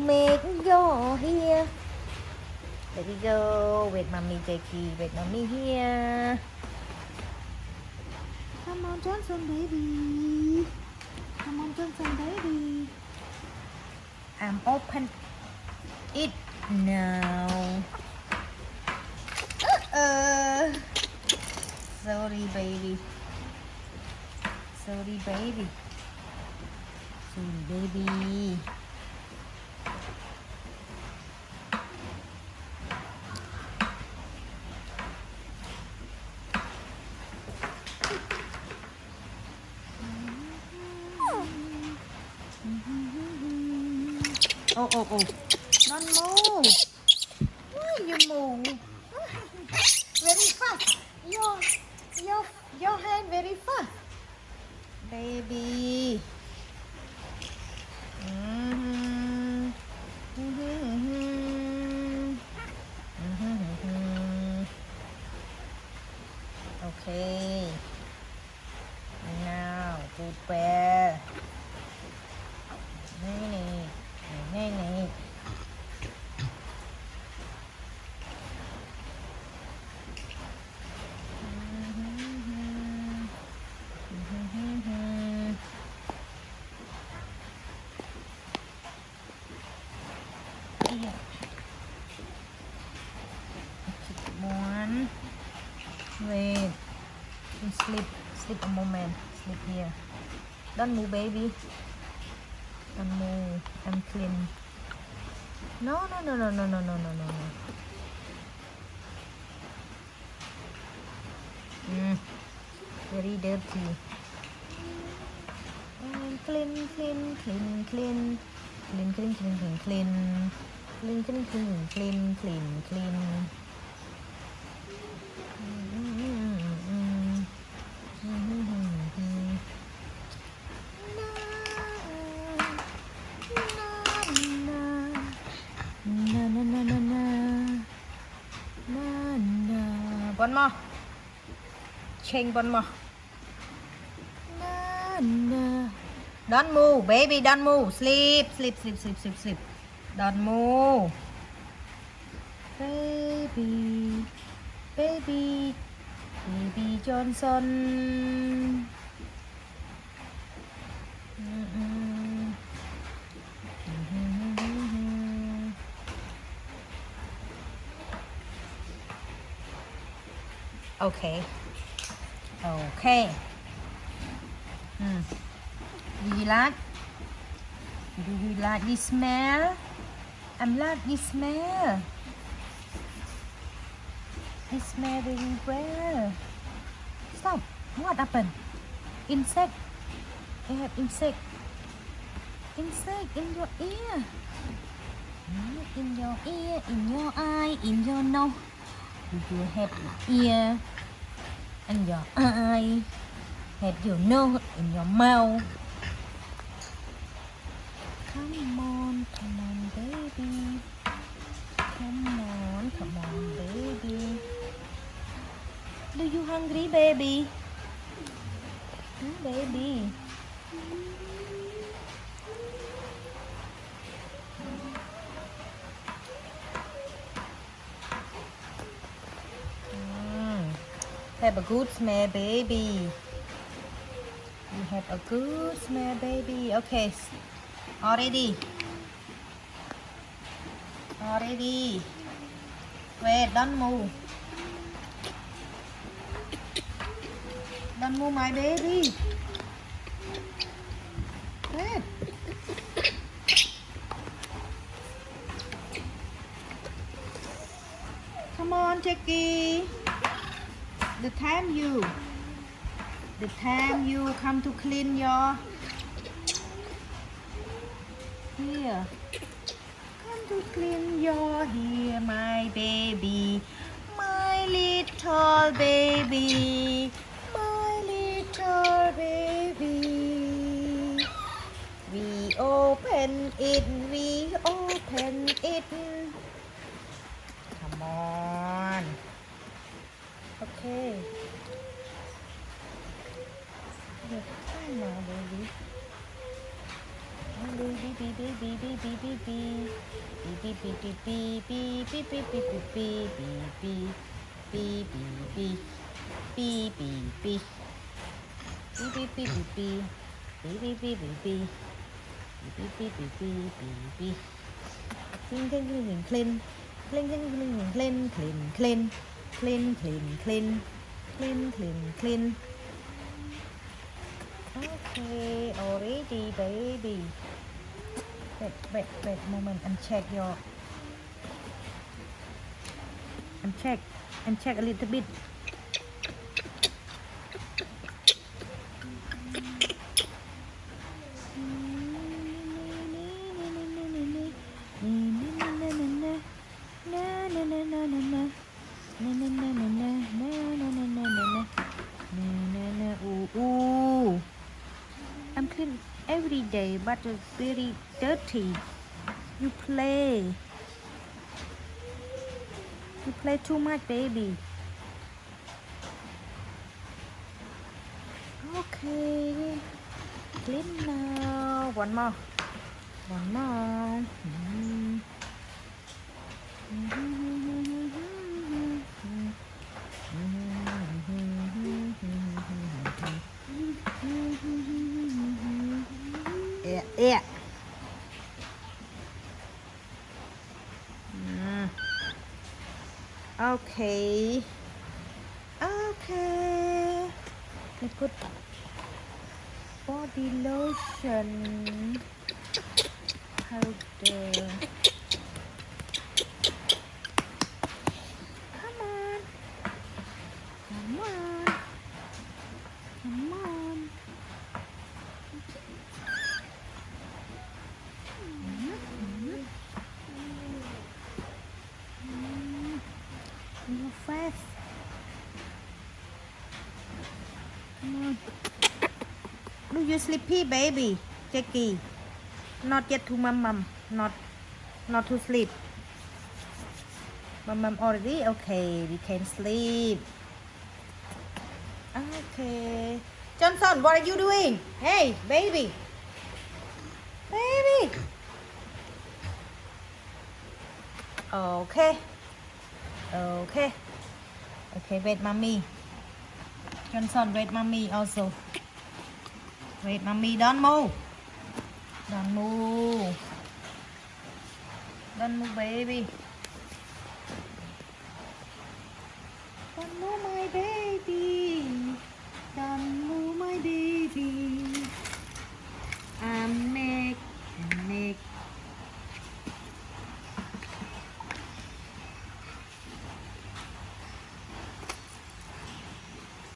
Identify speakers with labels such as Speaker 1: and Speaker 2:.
Speaker 1: make your hair. There we go. With mommy Jackie. With mommy here. Come on, Johnson, baby. Come on, Johnson, baby. I'm open it now. Sorry, baby. Sorry, baby. Sorry, baby. Oh. Don't move. Why you move? Very fast. Your hand very fast. Baby. Okay. Now, prepare. Này. One. Wait. Sleep a moment. Sleep here. Don't move, baby. Don't move. I'm clean. No. Very dirty. Clean. One more. Change one more. Don't move, baby. Don't move. Sleep. Don't move. Baby Johnson. Okay. Do you like this smell? I like this smell. It smells very well. Stop. What happened? Insect. I have insect. Insect in your ear. In your ear, in your eye, in your nose. You have ear and your eye. Have your nose in your mouth. Come on, baby. Come on, baby. Do you hungry, baby? Baby. Have a good smell, baby. You have a good smell, baby. Okay. Already. Wait, don't move. Don't move, my baby. Wait. Come on, Jackie. The time you come to clean your hair. Come to clean your hair, my baby. My little baby. My little baby. We open it. Come on. Okay. Come on, baby. Baby. clean. Okay, already, baby. Wait a moment and check a little bit. Ooh. I'm clean every day, but it's very dirty. You play too much, baby. Okay, clean now. One more. Yeah. Okay. Let's put body lotion powder. Come on. You're fast. Come on. Do you sleepy, baby? Jackie? Not yet to mum. Not to sleep. Mum already? Okay, we can sleep. Okay. Johnson, what are you doing? Hey, baby. Okay, wait, mommy. Johnson, wait, mommy also. Wait, mommy, don't move, baby. Don't move, my baby. I'm